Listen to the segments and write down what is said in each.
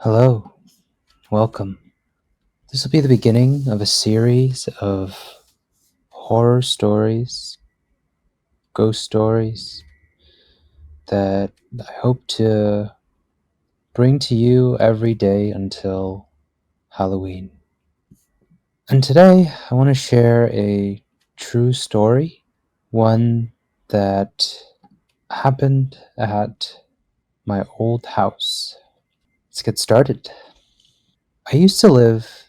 Hello, welcome. This will be the beginning of a series of horror stories, ghost stories that I hope to bring to you every day until Halloween. And today I want to share a true story, one that happened at my old house. Let's get started. I used to live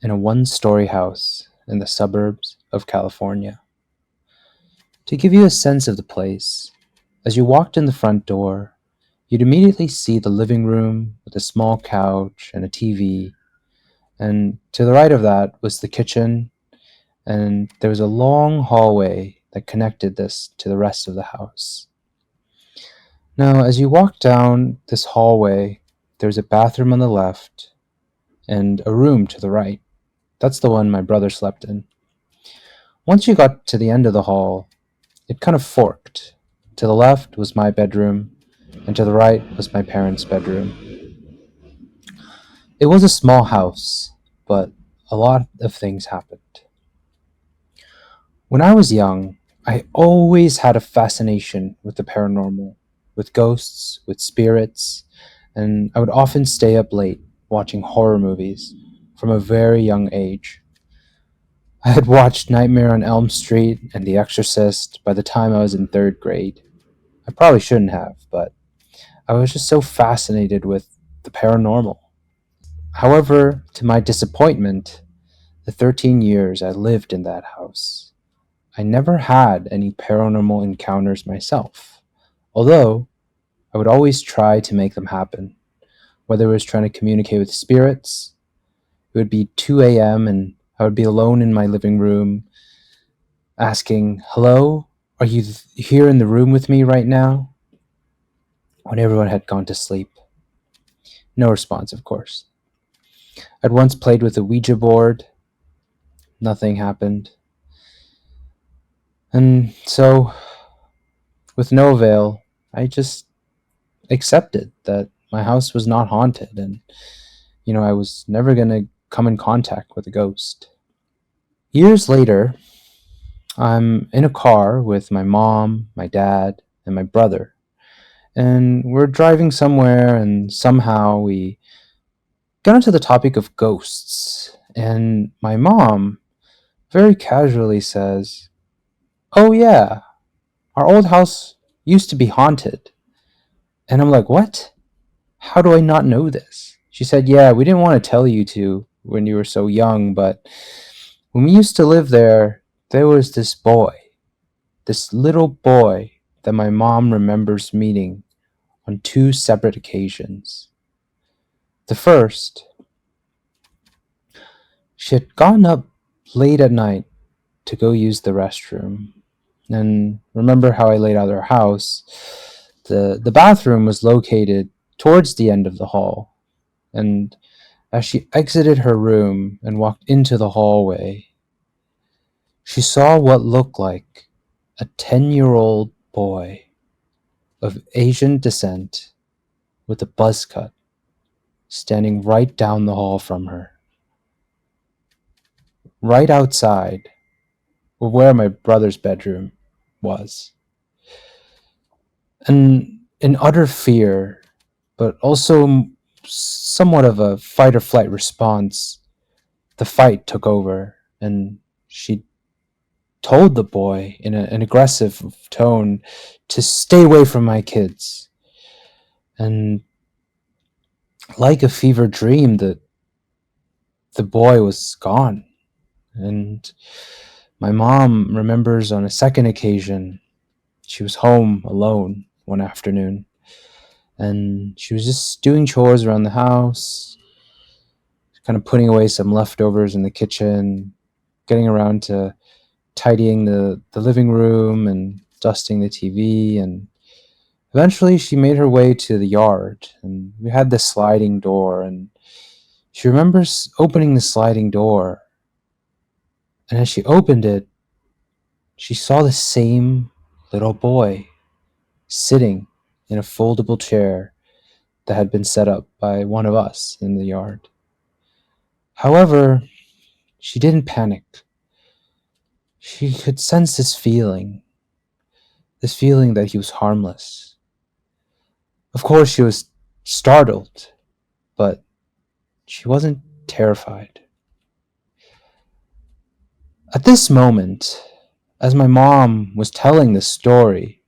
in a one-story house in the suburbs of California. To give you a sense of the place, as you walked in the front door, you'd immediately see the living room with a small couch and a TV, and to the right of that was the kitchen, and there was a long hallway that connected this to the rest of the house. Now, as you walk down this hallway, there's a bathroom on the left and a room to the right. That's the one my brother slept in. Once you got to the end of the hall, it kind of forked. To the left was my bedroom, and to the right was my parents' bedroom. It was a small house, but a lot of things happened. When I was young, I always had a fascination with the paranormal, with ghosts, with spirits, and I would often stay up late watching horror movies from a very young age. I had watched Nightmare on Elm Street and The Exorcist by the time I was in third grade. I probably shouldn't have, but I was just so fascinated with the paranormal. However, to my disappointment, the 13 years I lived in that house, I never had any paranormal encounters myself, although I would always try to make them happen. Whether it was trying to communicate with spirits, it would be 2 a.m. and I would be alone in my living room asking, "Hello? Are you here in the room with me right now?" When everyone had gone to sleep. No response, of course. I'd once played with a Ouija board. Nothing happened. And so, with no avail, I just accepted that my house was not haunted and, I was never going to come in contact with a ghost. Years later, I'm in a car with my mom, my dad, and my brother. And we're driving somewhere, and somehow we got into the topic of ghosts. And my mom very casually says, "Oh, yeah, our old house used to be haunted." And I'm like, "What? How do I not know this?" She said, "Yeah, we didn't want to tell you to when you were so young, but when we used to live there, there was this boy, this little boy that my mom remembers meeting on two separate occasions. The first, she had gone up late at night to go use the restroom. And remember how I laid out our house? The bathroom was located towards the end of the hall, and as she exited her room and walked into the hallway, she saw what looked like a 10-year-old boy of Asian descent with a buzz cut standing right down the hall from her, right outside where my brother's bedroom was. And in utter fear, but also somewhat of a fight or flight response, the fight took over, and she told the boy in an aggressive tone to stay away from my kids. And like a fever dream, the boy was gone. And my mom remembers on a second occasion, she was home alone one afternoon, and she was just doing chores around the house, kind of putting away some leftovers in the kitchen, getting around to tidying the living room and dusting the TV, and eventually she made her way to the yard, and we had this sliding door, and she remembers opening the sliding door, and as she opened it, she saw the same little boy sitting in a foldable chair that had been set up by one of us in the yard. However, she didn't panic. She could sense this feeling that he was harmless. Of course, she was startled, but she wasn't terrified. At this moment, as my mom was telling this story,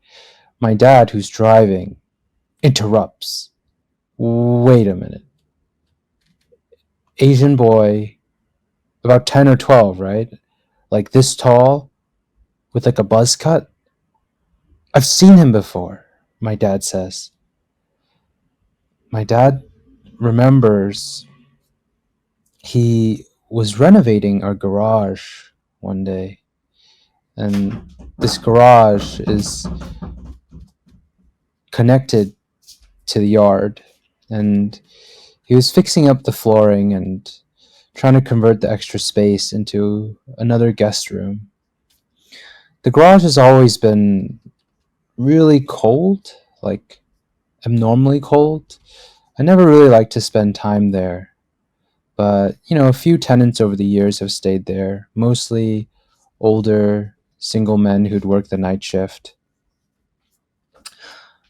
my dad, who's driving, interrupts. Wait a minute. Asian boy, about 10 or 12, right? Like this tall, with like a buzz cut? I've seen him before, my dad says. My dad remembers he was renovating our garage one day, and this garage is connected to the yard, and he was fixing up the flooring and trying to convert the extra space into another guest room. The garage has always been really cold, like abnormally cold. I never really liked to spend time there, but a few tenants over the years have stayed there, mostly older single men who'd work the night shift.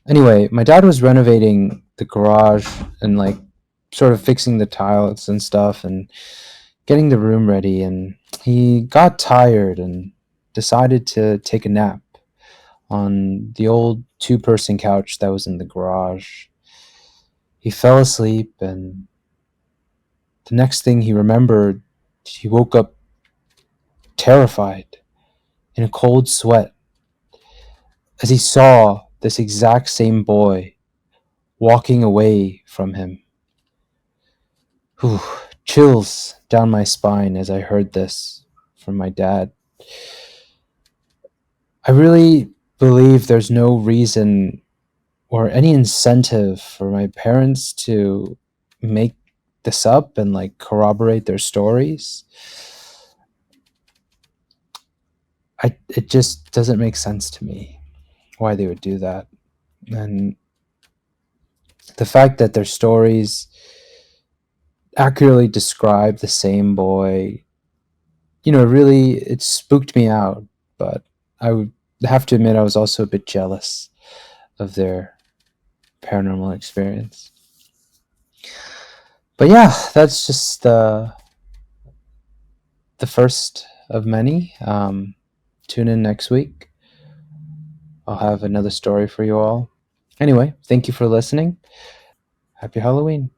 Anyway, my dad was renovating the garage and like sort of fixing the tiles and stuff and getting the room ready, and he got tired and decided to take a nap on the old two-person couch that was in the garage. He fell asleep, and the next thing he remembered, he woke up terrified, in a cold sweat, as he saw this exact same boy walking away from him. Whew, chills down my spine as I heard this from my dad. I really believe there's no reason or any incentive for my parents to make this up and like corroborate their stories. It just doesn't make sense to me why they would do that. And the fact that their stories accurately describe the same boy, really it spooked me out, but I would have to admit I was also a bit jealous of their paranormal experience. But yeah, that's just the first of many. Tune in next week. I'll have another story for you all. Anyway, thank you for listening. Happy Halloween.